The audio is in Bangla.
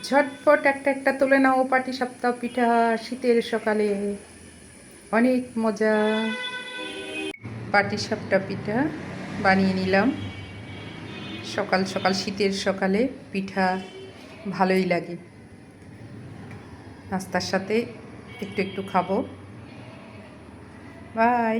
ঝটপট একটা একটা তুলে নাও পাটিসাপটা পিঠা শীতের সকালে। অনেক মজা। পাটিসাপটা পিঠা বানিয়ে নিলাম সকাল সকাল, শীতের সকালে পিঠা ভালোই লাগে। নাস্তার সাথে একটু একটু খাবো। বাই।